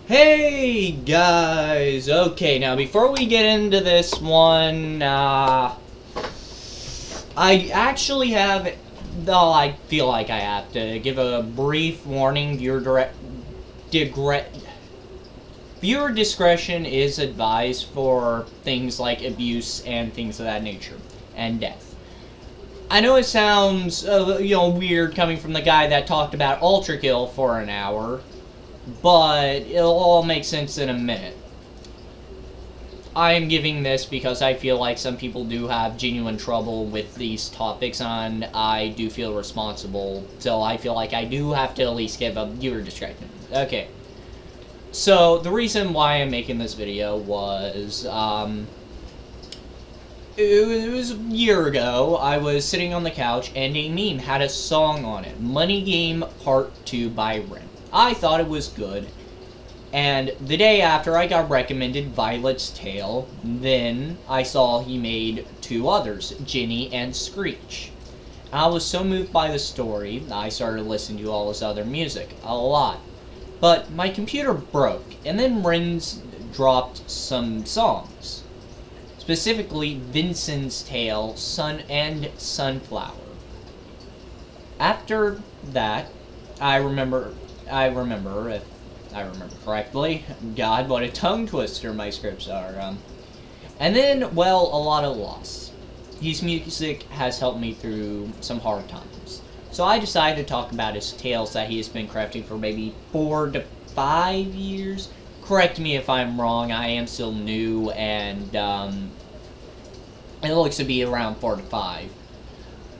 Hey guys! Okay, now before we get into this one, I actually have, though I feel like I have to give a brief warning. Viewer discretion is advised for things like abuse and things of that nature, and death. I know it sounds, weird coming from the guy that talked about Ultra Kill for an hour, but it'll all make sense in a minute. I am giving this because I feel like some people do have genuine trouble with these topics, and I do feel responsible, so I feel like I do have to at least give a viewer discretion. Okay. So, the reason why I'm making this video was, it was a year ago. I was sitting on the couch, and a meme had a song on it, Money Game Part 2 by REN'S. I thought it was good, and the day after I got recommended Violet's Tale, then I saw he made two others, Ginny and Screech. I was so moved by the story, I started listening to all his other music, a lot. But my computer broke, and then REN'S dropped some songs. Specifically, Vincent's Tale, Sun and Sunflower. After that, I remember, if I remember correctly, God, what a tongue twister my scripts are, and then, well, a lot of loss. His music has helped me through some hard times. So I decided to talk about his tales that he has been crafting for maybe 4 to 5 years. Correct me if I'm wrong, I am still new, and, it looks to be around 4 to 5.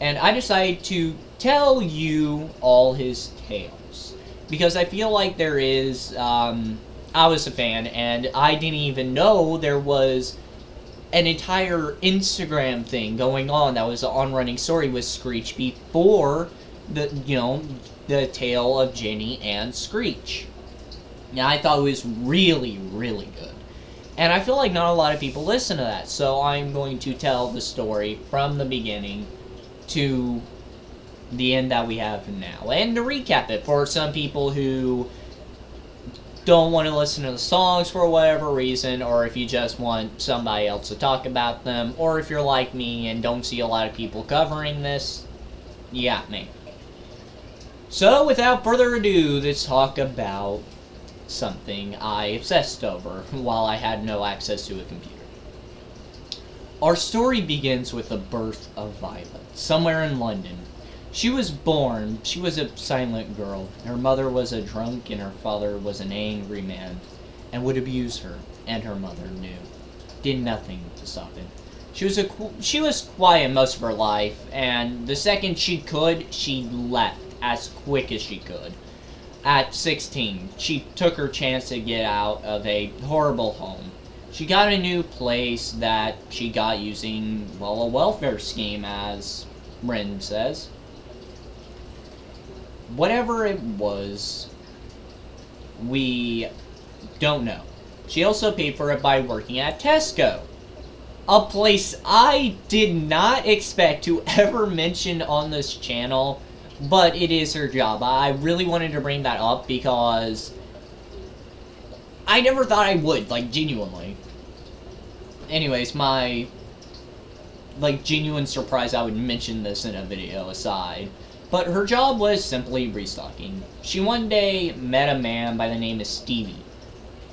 And I decided to tell you all his tales, because I feel like there is, I was a fan, and I didn't even know there was an entire Instagram thing going on that was an on-running story with Screech before the tale of Ginny and Screech. Now, I thought it was really, really good. And I feel like not a lot of people listen to that, so I'm going to tell the story from the beginning to the end that we have now. And to recap it, for some people who don't want to listen to the songs for whatever reason, or if you just want somebody else to talk about them, or if you're like me and don't see a lot of people covering this, you got me. So, without further ado, let's talk about something I obsessed over while I had no access to a computer. Our story begins with the birth of Violet, somewhere in London. She was born, she was a silent girl. Her mother was a drunk and her father was an angry man, and would abuse her, and her mother knew. Did nothing to stop it. She was quiet most of her life, and the second she could, she left as quick as she could. At 16, she took her chance to get out of a horrible home. She got a new place that she got using, well, a welfare scheme, as REN'S says. Whatever it was, we don't know. She also paid for it by working at Tesco, a place I did not expect to ever mention on this channel, but it is her job. I really wanted to bring that up because I never thought I would, genuinely. Anyways, my, genuine surprise I would mention this in a video aside. But her job was simply restocking. She one day met a man by the name of Stevie.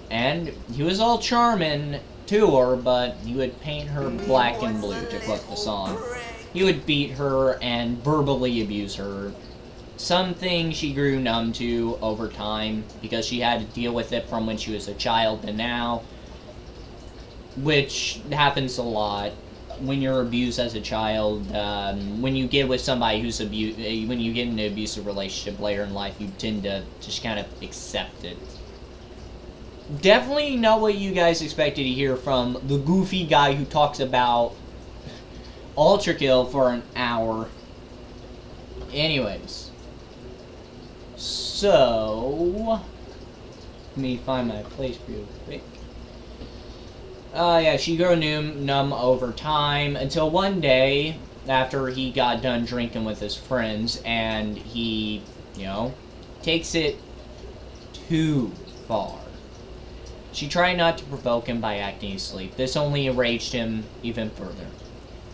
And he was all charming to her, but he would paint her black and blue, to quote the song. He would beat her and verbally abuse her. Something she grew numb to over time, because she had to deal with it from when she was a child to now. Which happens a lot. When you're abused as a child, when you get with somebody who's when you get in an abusive relationship later in life, you tend to just kind of accept it. Definitely not what you guys expected to hear from the goofy guy who talks about Ultra Kill for an hour. Anyways. So, let me find my place real quick. Yeah, she grew numb over time, until one day, after he got done drinking with his friends, and he, takes it too far. She tried not to provoke him by acting asleep. This only enraged him even further.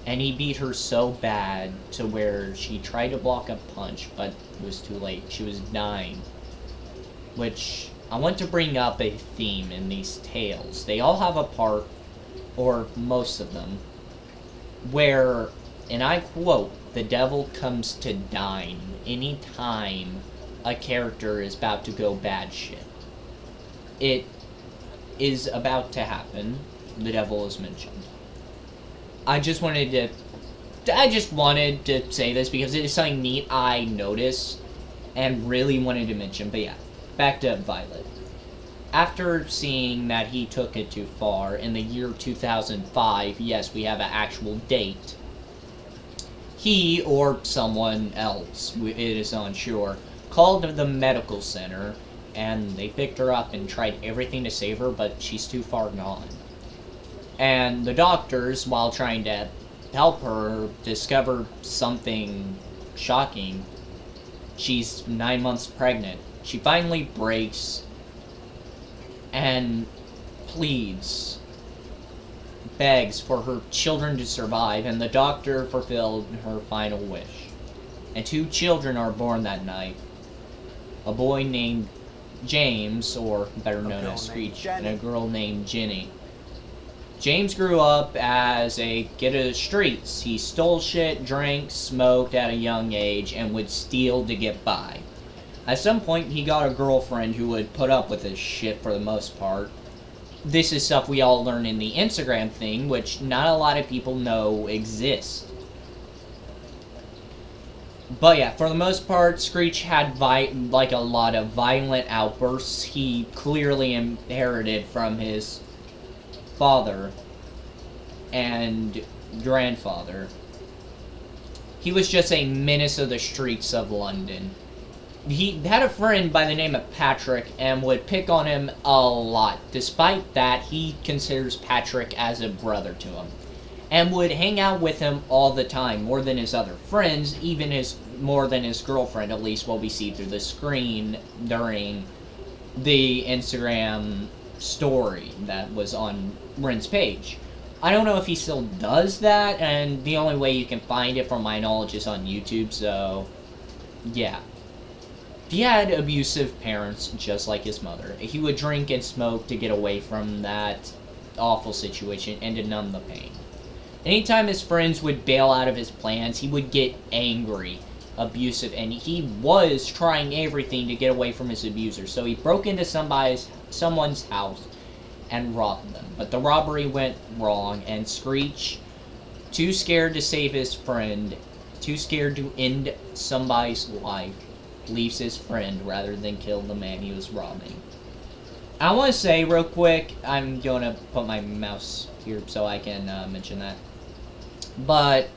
And he beat her so bad to where she tried to block a punch, but it was too late. She was dying. Which, I want to bring up a theme in these tales. They all have a part, or most of them, where, and I quote, the devil comes to dine any time a character is about to go bad shit. It is about to happen. The devil is mentioned. I just wanted to say this because it is something neat I noticed and really wanted to mention. But yeah, back to Violet. After seeing that he took it too far, in the year 2005, yes, we have an actual date, he or someone else, it is unsure, called the medical center, and they picked her up and tried everything to save her, but she's too far gone. And the doctors, while trying to help her, discovered something shocking. She's 9 months pregnant. She finally breaks and pleads, begs for her children to survive, and the doctor fulfilled her final wish. And 2 children are born that night. A boy named James, or better known as Screech, and a girl named Jenny. James grew up as a kid of the streets. He stole shit, drank, smoked at a young age, and would steal to get by. At some point, he got a girlfriend who would put up with his shit for the most part. This is stuff we all learn in the Instagram thing, which not a lot of people know exists. But yeah, for the most part, Screech had a lot of violent outbursts. He clearly inherited from his father and grandfather. He was just a menace of the streets of London. He had a friend by the name of Patrick and would pick on him a lot. Despite that, he considers Patrick as a brother to him and would hang out with him all the time, more than his other friends, even more than his girlfriend, at least what we see through the screen during the Instagram story that was on REN'S page. I don't know if he still does that, and the only way you can find it from my knowledge is on YouTube, so yeah. He had abusive parents, just like his mother. He would drink and smoke to get away from that awful situation and to numb the pain. Anytime his friends would bail out of his plans, he would get angry, abusive, and he was trying everything to get away from his abuser. So he broke into someone's house and robbed them. But the robbery went wrong, and Screech, too scared to save his friend, too scared to end somebody's life, leaves his friend rather than kill the man he was robbing. I want to say real quick, I'm going to put my mouse here so I can mention that. But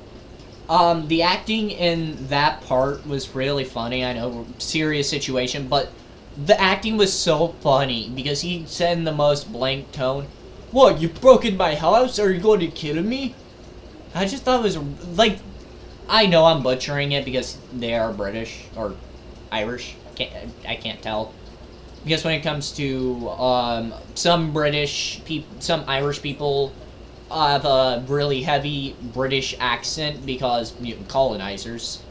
the acting in that part was really funny. I know, serious situation, but the acting was so funny because he said in the most blank tone, "What, you broke in my house? Are you going to kill me?" I just thought it was, like, I know I'm butchering it because they are British, or Irish, I can't tell. Because when it comes to some Irish people have a really heavy British accent because colonizers,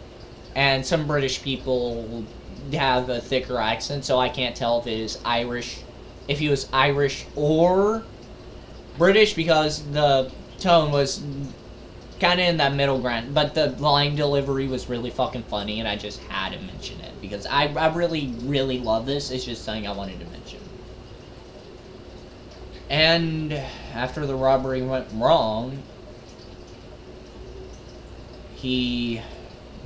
and some British people have a thicker accent, so I can't tell if it is Irish, if he was Irish or British, because the tone was kind of in that middle ground, but the line delivery was really fucking funny, and I just had to mention it, because I really, really love this. It's just something I wanted to mention. And after the robbery went wrong, he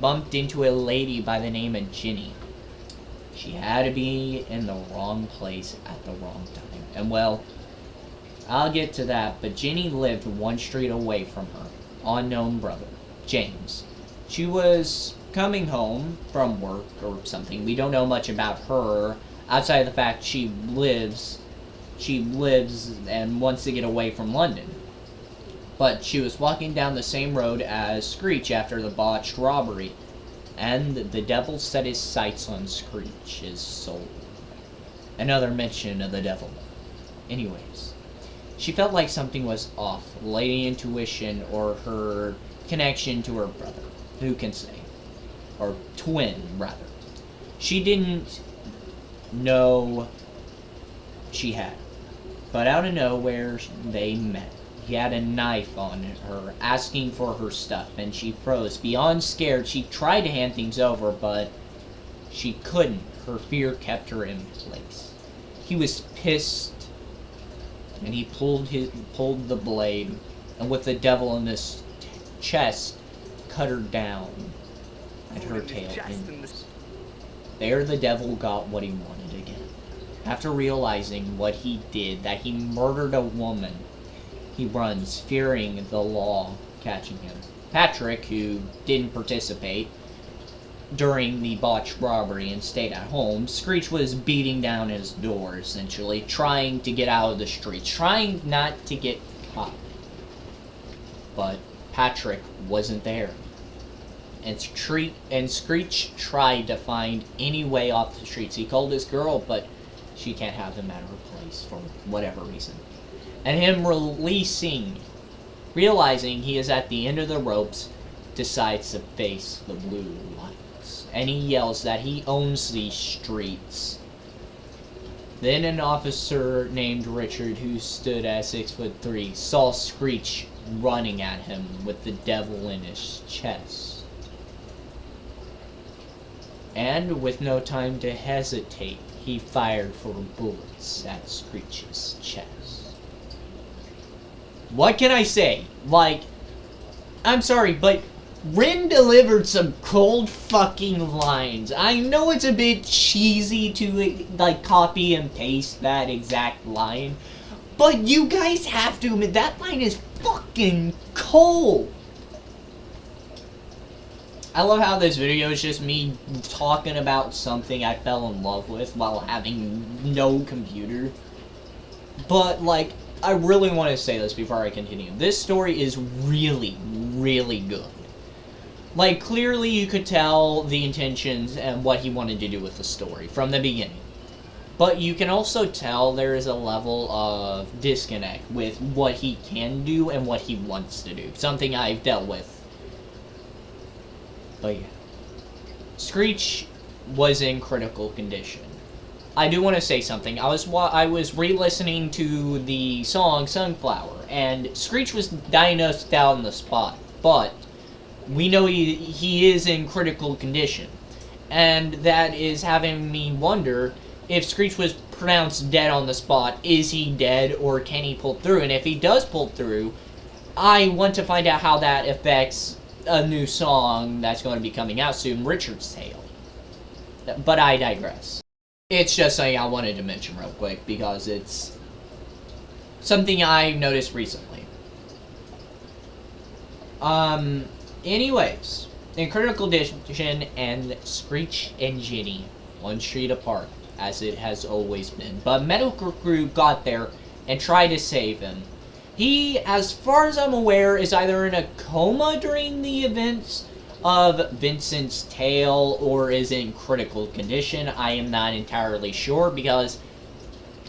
bumped into a lady by the name of Jenny. She had to be in the wrong place at the wrong time. And well, I'll get to that, but Jenny lived one street away from her unknown brother, James. She was coming home from work or something. We don't know much about her outside of the fact she lives and wants to get away from London. But she was walking down the same road as Screech after the botched robbery, and the devil set his sights on Screech's soul. Another mention of the devil. Anyways, she felt like something was off. Lady intuition or her connection to her brother. Who can say? Or twin, rather. She didn't know she had. But out of nowhere, they met. He had a knife on her, asking for her stuff, and she froze. Beyond scared, she tried to hand things over, but she couldn't. Her fear kept her in place. He was pissed, and he pulled the blade, and with the devil in his chest, cut her down, and her tail ended. There the devil got what he wanted again. After realizing what he did, that he murdered a woman, he runs, fearing the law catching him. Patrick, who didn't participate during the botched robbery and stayed at home, Screech was beating down his door, essentially, trying to get out of the streets, trying not to get caught. But Patrick wasn't there. And Screech tried to find any way off the streets. He called his girl, but she can't have him at her place for whatever reason. And him realizing he is at the end of the ropes, decides to face the blue lights. And he yells that he owns these streets. Then an officer named Richard, who stood at 6'3", saw Screech running at him with the devil in his chest. And with no time to hesitate, he fired 4 bullets at Screech's chest. What can I say? Like, I'm sorry, but Ren delivered some cold fucking lines. I know it's a bit cheesy to, like, copy and paste that exact line, but you guys have to admit, that line is fucking cold. I love how this video is just me talking about something I fell in love with while having no computer. But, like, I really want to say this before I continue. This story is really, really good. Like, clearly you could tell the intentions and what he wanted to do with the story from the beginning. But you can also tell there is a level of disconnect with what he can do and what he wants to do. Something I've dealt with. But yeah. Screech was in critical condition. I do want to say something. I was re-listening to the song Sunflower, and Screech was diagnosed out on the spot, but we know he is in critical condition. And that is having me wonder, if Screech was pronounced dead on the spot, is he dead or can he pull through? And if he does pull through, I want to find out how that affects a new song that's going to be coming out soon, Richard's Tale. But I digress. It's just something I wanted to mention real quick because it's something I noticed recently. Anyways, in critical condition, and Screech and Ginny, 1 street apart, as it has always been. But medical crew got there and tried to save him. He, as far as I'm aware, is either in a coma during the events of Vincent's Tale or is in critical condition. I am not entirely sure because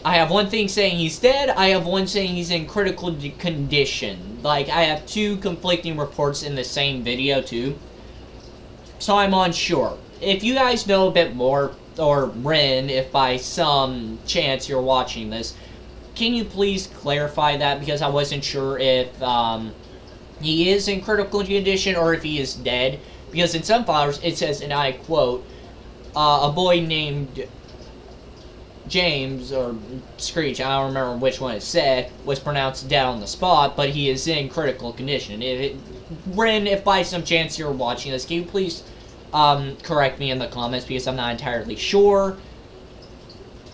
I have one thing saying he's dead, I have one saying he's in critical condition. Like, I have 2 conflicting reports in the same video too. So I'm unsure. If you guys know a bit more, or Ren, if by some chance you're watching this, can you please clarify that, because I wasn't sure if he is in critical condition or if he is dead. Because in Sunflowers it says, and I quote, a boy named James, or Screech, I don't remember which one it said, was pronounced dead on the spot, but he is in critical condition. Ren, if by some chance you're watching this, can you please correct me in the comments, because I'm not entirely sure.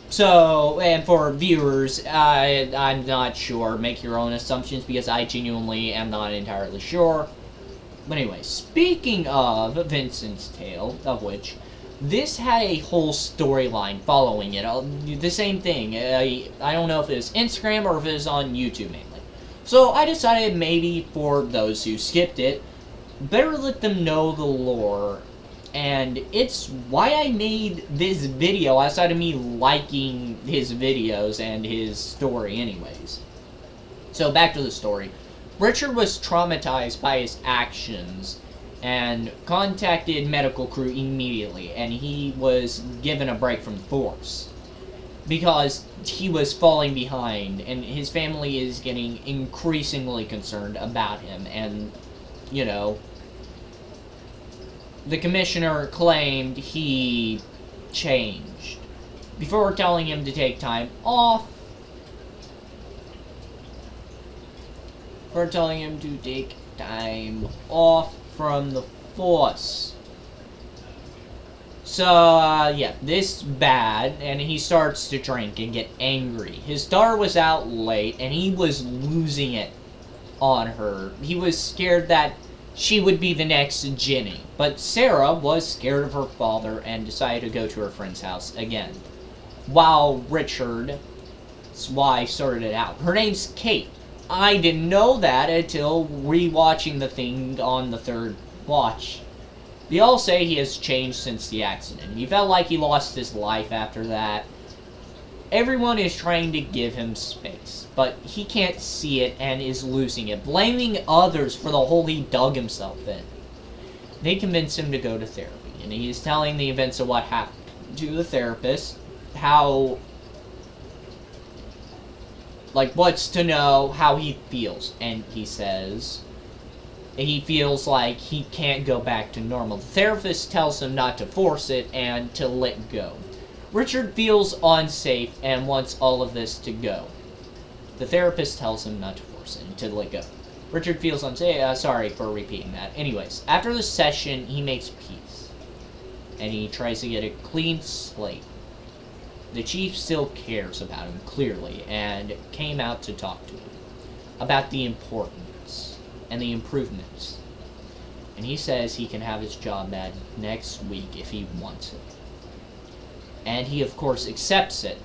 So, and for viewers, I'm not sure. Make your own assumptions, because I genuinely am not entirely sure. But anyway, speaking of Vincent's Tale, of which, this had a whole storyline following it. The same thing. I don't know if it was Instagram or if it was on YouTube mainly. So I decided maybe for those who skipped it, better let them know the lore and it's why I made this video outside of me liking his videos and his story anyways. So back to the story. Richard was traumatized by his actions and contacted medical crew immediately, and he was given a break from the force because he was falling behind, and his family is getting increasingly concerned about him. And, you know, the commissioner claimed he changed before telling him to take time off. For telling him to take time off from the force. So, yeah, this bad, and he starts to drink and get angry. His daughter was out late, and he was losing it on her. He was scared that she would be the next Ginny. But Sarah was scared of her father and decided to go to her friend's house again. While Richard's wife sorted it out. Her name's Kate. I didn't know that until rewatching the thing on the third watch. They all say he has changed since the accident. He felt like he lost his life after that. Everyone is trying to give him space, but he can't see it and is losing it, blaming others for the hole he dug himself in. They convince him to go to therapy, and he is telling the events of what happened to the therapist, how, like, what's to know how he feels, and he says he feels like he can't go back to normal. The therapist tells him not to force it and to let go. Richard feels unsafe and wants all of this to go. The therapist tells him not to force it and to let go. Richard feels unsafe. Sorry for repeating that. Anyways, after the session, he makes peace, and he tries to get a clean slate. The chief still cares about him, clearly, and came out to talk to him about the importance and the improvements. And he says he can have his job back next week if he wants it. And he, of course, accepts it.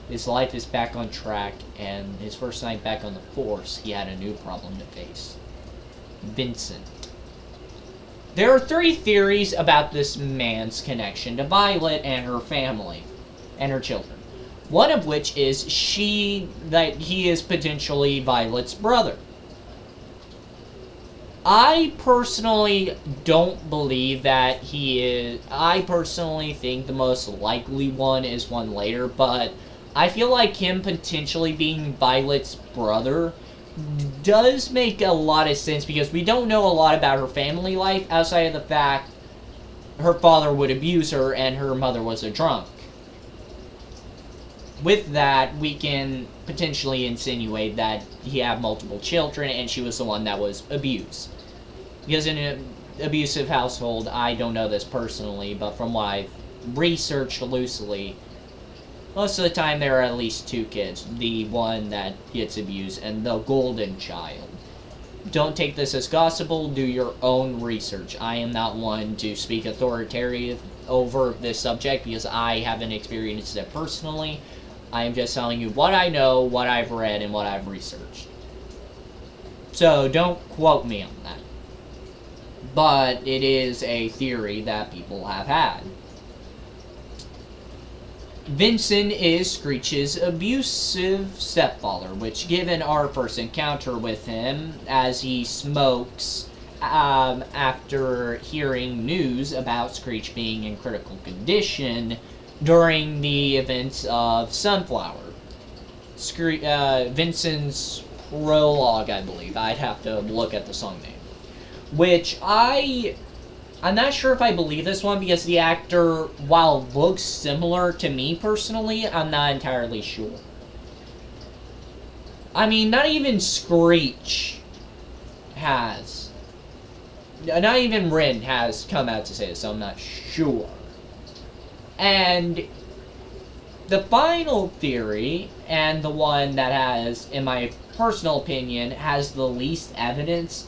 His life is back on track, and his first night back on the force, he had a new problem to face. Vincent. There are 3 theories about this man's connection to Violet and her family, and her children. One of which is that he is potentially Violet's brother. I personally don't believe that he is. I personally think the most likely one is one later, but I feel like him potentially being Violet's brother does make a lot of sense because we don't know a lot about her family life outside of the fact her father would abuse her and her mother was a drunk. With that, we can potentially insinuate that he had multiple children and she was the one that was abused. Because in an abusive household, I don't know this personally, but from what I've researched loosely, most of the time there are at least 2 kids. The one that gets abused and the golden child. Don't take this as gospel, do your own research. I am not one to speak authoritative over this subject because I haven't experienced it personally. I am just telling you what I know, what I've read, and what I've researched. So don't quote me on that. But it is a theory that people have had. Vincent is Screech's abusive stepfather, which given our first encounter with him as he smokes after hearing news about Screech being in critical condition during the events of Sunflower. Vincent's prologue, I believe. I'd have to look at the song name. Which I'm not sure if I believe this one because the actor, while looks similar to me personally, I'm not entirely sure. I mean, not even Screech has. Not even Ren has come out to say this, so I'm not sure. And the final theory, and the one that has, in my personal opinion, has the least evidence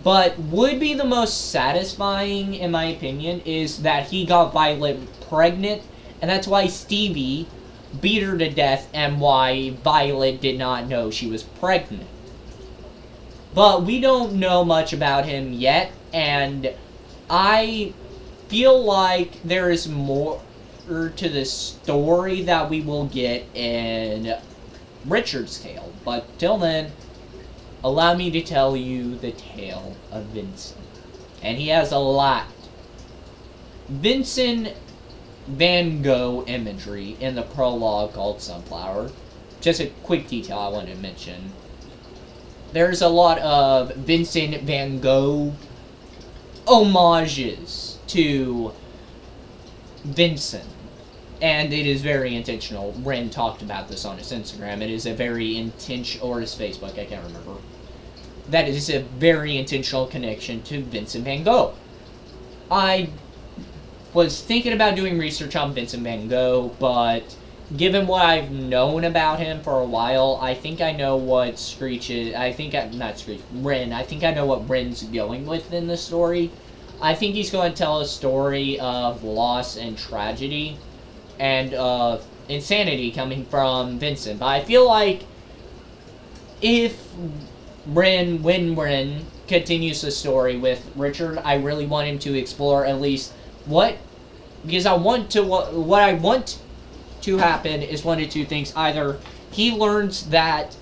but would be the most satisfying, in my opinion, is that he got Violet pregnant, and that's why Stevie beat her to death, and why Violet did not know she was pregnant. But we don't know much about him yet, and I feel like there is more to the story that we will get in Richard's tale. But till then, allow me to tell you the tale of Vincent. And he has a lot. Vincent Van Gogh imagery in the prologue called Sunflower. Just a quick detail I want to mention. There's a lot of Vincent Van Gogh homages to Vincent. And it is very intentional. Ren talked about this on his Instagram. It is a very intentional, or his Facebook, I can't remember. That is a very intentional connection to Vincent Van Gogh. I was thinking about doing research on Vincent Van Gogh, but given what I've known about him for a while, I think I know what Screech is. Ren. I think I know what Ren's going with in the story. I think he's going to tell a story of loss and tragedy and of insanity coming from Vincent. But I feel like when Ren continues the story with Richard, I really want him to explore at least what I want to happen is one of two things. Either he learns that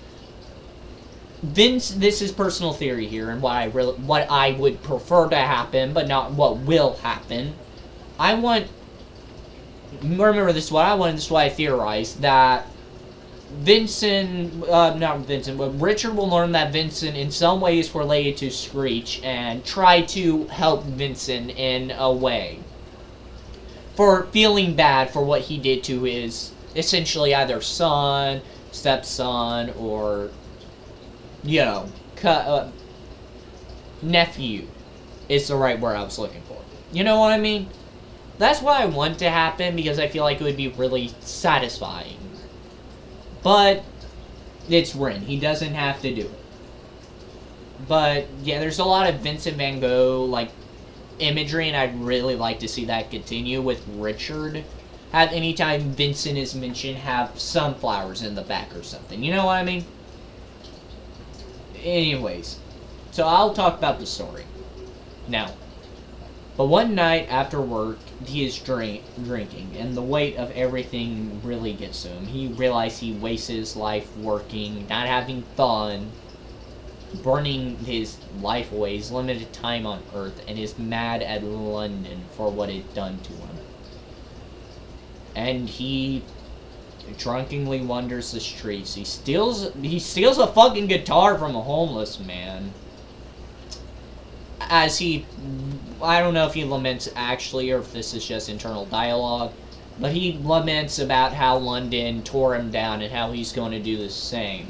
this is personal theory here, and what I would prefer to happen, but not what will happen. Remember this is what I want, and this is what I theorize, that Richard will learn that Vincent in some way is related to Screech and try to help Vincent in a way for feeling bad for what he did to his essentially either son, stepson, or nephew is the right word I was looking for. You know what I mean? That's what I want to happen because I feel like it would be really satisfying. But it's Ren. He doesn't have to do it. But yeah, there's a lot of Vincent Van Gogh imagery, and I'd really like to see that continue with Richard. Have anytime Vincent is mentioned, have sunflowers in the back or something. You know what I mean? Anyways, so I'll talk about the story now. But one night after work, he is drinking, and the weight of everything really gets to him. He realizes he wastes his life working, not having fun, burning his life away, his limited time on Earth, and is mad at London for what it done to him. And he drunkenly wanders the streets. He steals a fucking guitar from a homeless man. I don't know if he laments actually, or if this is just internal dialogue, but he laments about how London tore him down and how he's going to do the same.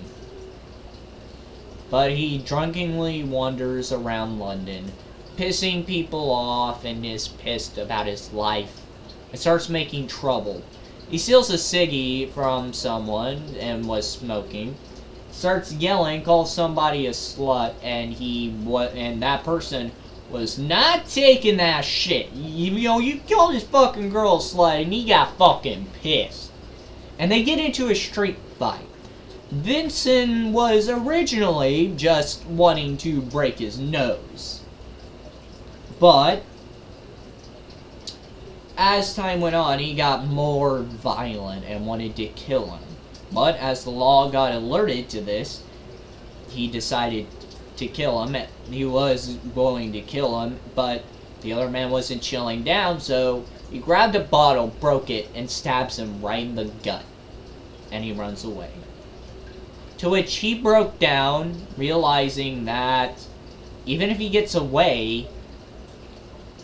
But he drunkenly wanders around London, pissing people off, and is pissed about his life, and starts making trouble. He steals a ciggy from someone and was smoking, starts yelling, calls somebody a slut, and that person was not taking that shit. You called this fucking girl a slut, and he got fucking pissed. And they get into a street fight. Vincent was originally just wanting to break his nose. But as time went on, he got more violent and wanted to kill him. But as the law got alerted to this, he decided to kill him. He was going to kill him, but the other man wasn't chilling down, so he grabbed a bottle, broke it, and stabs him right in the gut. And he runs away. To which he broke down, realizing that even if he gets away,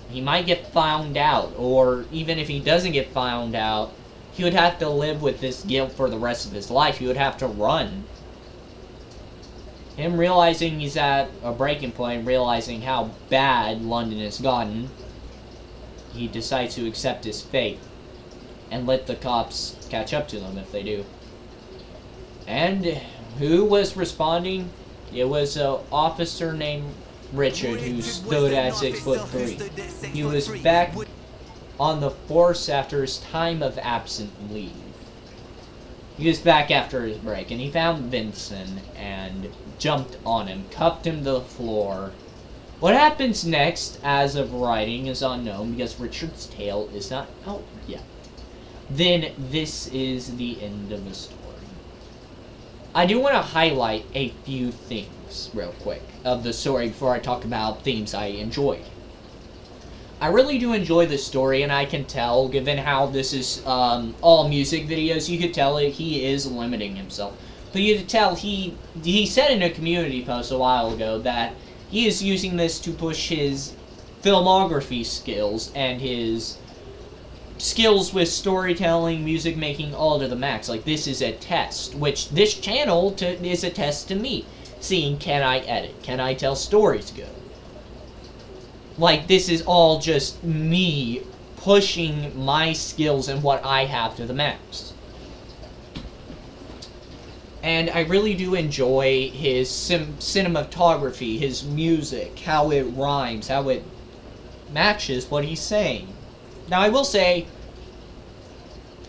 he might get found out. Or even if he doesn't get found out, he would have to live with this guilt for the rest of his life. He would have to run. Him realizing he's at a breaking point, realizing how bad London has gotten, he decides to accept his fate and let the cops catch up to them if they do. And who was responding? It was an officer named Richard, who stood at 6'3". He was back on the force after his time of absent leave. He was back after his break, and he found Vincent and jumped on him, cuffed him to the floor, What happens next, as of writing, is unknown because Richard's tale is not out yet. Then this is the end of the story. I do want to highlight a few things real quick of the story before I talk about themes I enjoyed. I really do enjoy this story, and I can tell, given how this is all music videos, you could tell he is limiting himself. But you could tell he said in a community post a while ago that he is using this to push his filmography skills and his skills with storytelling, music making, all to the max. Like, this is a test, which this channel is a test to me. Seeing, can I edit? Can I tell stories good? Like, this is all just me pushing my skills and what I have to the max. And I really do enjoy his cinematography, his music, how it rhymes, how it matches what he's saying. Now, I will say,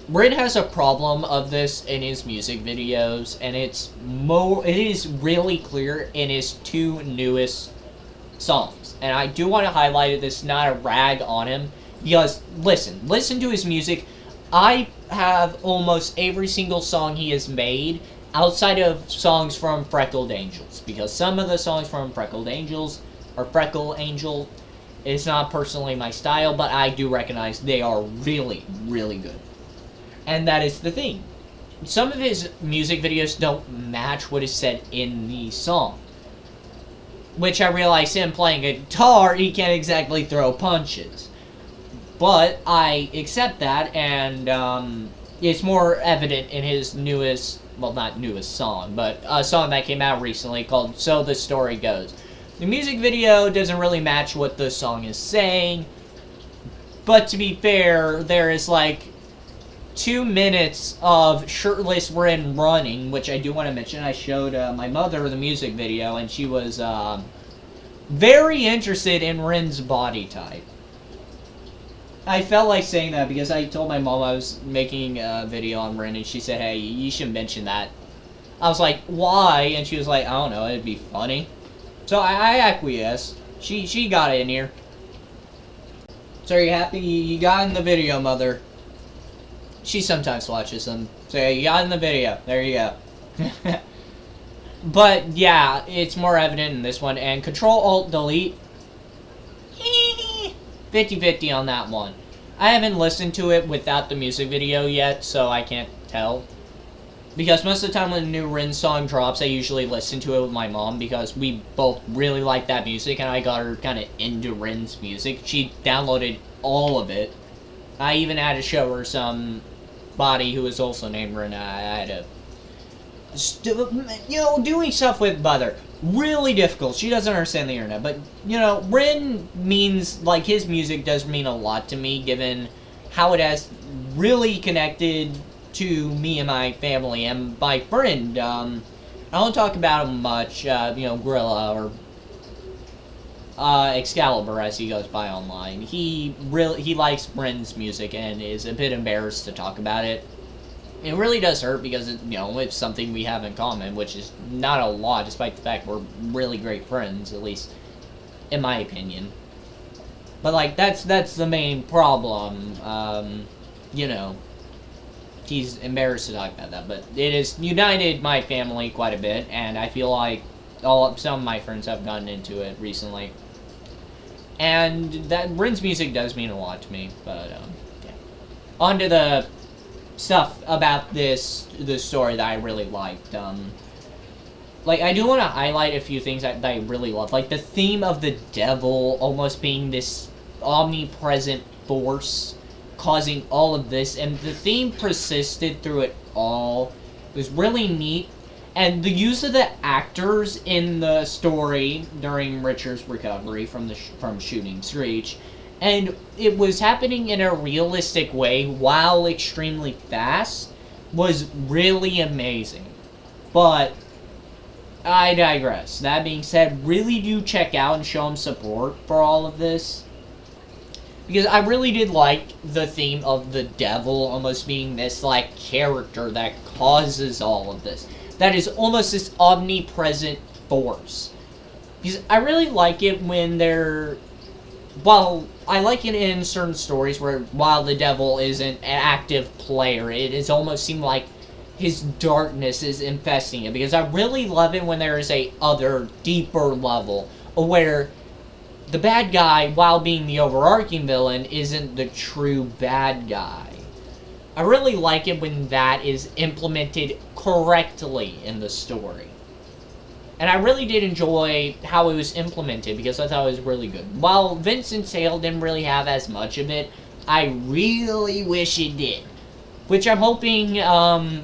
Ren has a problem of this in his music videos, and it is really clear in his 2 newest songs. And I do want to highlight it, this is not a rag on him, because, listen to his music. I have almost every single song he has made, outside of songs from Freckled Angels, because some of the songs from Freckled Angels, or Freckle Angel, is not personally my style, but I do recognize they are really, really good. And that is the thing. Some of his music videos don't match what is said in the song. Which I realize him playing a guitar, he can't exactly throw punches. But I accept that, and it's more evident in his newest, well, not newest song, but a song that came out recently called So the Story Goes. The music video doesn't really match what the song is saying, but to be fair, there is like 2 minutes of shirtless Ren running, which I do want to mention. I showed my mother the music video, and she was very interested in Ren's body type. I felt like saying that because I told my mom I was making a video on Ren, and she said, hey, you should mention that. I was like, why? And she was like, I don't know, it'd be funny. So I acquiesced. She got it in here. So are you happy you got in the video, Mother? She sometimes watches them. So yeah, you got in the video. There you go. But yeah, it's more evident in this one. And Control-Alt-Delete. 50-50 on that one. I haven't listened to it without the music video yet, so I can't tell. Because most of the time when a new REN'S song drops, I usually listen to it with my mom, because we both really like that music, and I got her kind of into REN'S music. She downloaded all of it. I even had to show her somebody who was also named Ren. I had to, doing stuff with Mother. Really difficult. She doesn't understand the internet. But, Ren means, like, his music does mean a lot to me, given how it has really connected to me and my family. And my friend, I don't talk about him much, Gorilla or Excalibur as he goes by online. He likes Ren's music and is a bit embarrassed to talk about it. It really does hurt because it's something we have in common, which is not a lot, despite the fact we're really great friends, at least in my opinion. But like that's the main problem. He's embarrassed to talk about that, but it has united my family quite a bit, and I feel like some of my friends have gotten into it recently. And that Ren's music does mean a lot to me, but yeah. On to the stuff about the story that I really liked. I do want to highlight a few things that I really love. Like the theme of the devil almost being this omnipresent force causing all of this, and the theme persisted through it all. It was really neat. And the use of the actors in the story during Richard's recovery from shooting Screech, and it was happening in a realistic way while extremely fast, was really amazing. But I digress. That being said, really do check out and show him support for all of this. Because I really did like the theme of the devil almost being this, like, character that causes all of this. That is almost this omnipresent force. Because I really like it when they're... Well, I like it in certain stories where while the devil isn't an active player, it is almost seemed like his darkness is infesting it. Because I really love it when there is a other, deeper level where the bad guy, while being the overarching villain, isn't the true bad guy. I really like it when that is implemented correctly in the story. And I really did enjoy how it was implemented because I thought it was really good. While Vincent's Tale didn't really have as much of it, I really wish it did. Which I'm hoping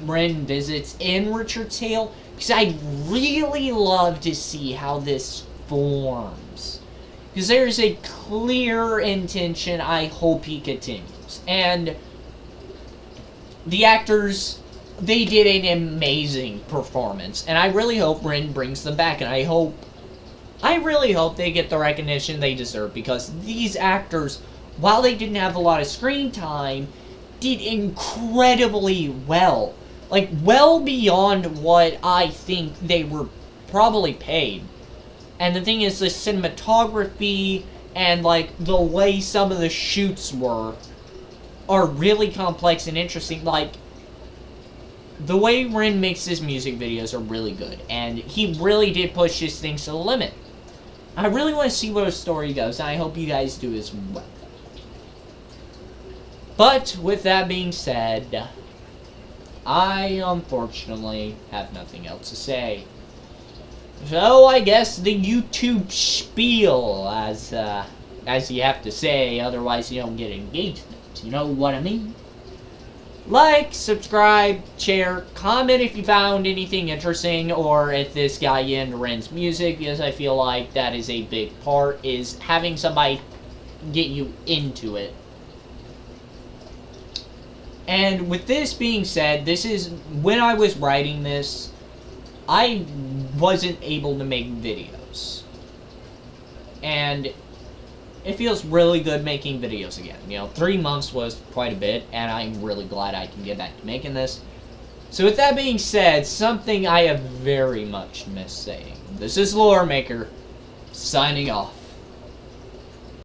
Ren visits in Richard's Tale, because I'd really love to see how this forms. Because there's a clear intention I hope he continues. And the actors, they did an amazing performance, and I really hope Ren brings them back, and I really hope they get the recognition they deserve, because these actors, while they didn't have a lot of screen time, did incredibly well. Like, well beyond what I think they were probably paid. And the thing is, the cinematography and, like, the way some of the shoots were are really complex and interesting. Like, the way Ren makes his music videos are really good, and he really did push his things to the limit. I really want to see where the story goes, and I hope you guys do as well. But, with that being said, I unfortunately have nothing else to say. So, I guess the YouTube spiel, as you have to say, otherwise you don't get engagement. You know what I mean? Like, subscribe, share, comment if you found anything interesting, or if this got you into Ren's music, because I feel like that is a big part, is having somebody get you into it. And with this being said, this is, when I was writing this, I wasn't able to make videos. And it feels really good making videos again. You know, 3 months was quite a bit, and I'm really glad I can get back to making this. So with that being said, something I have very much missed saying. This is Lore Maker, signing off.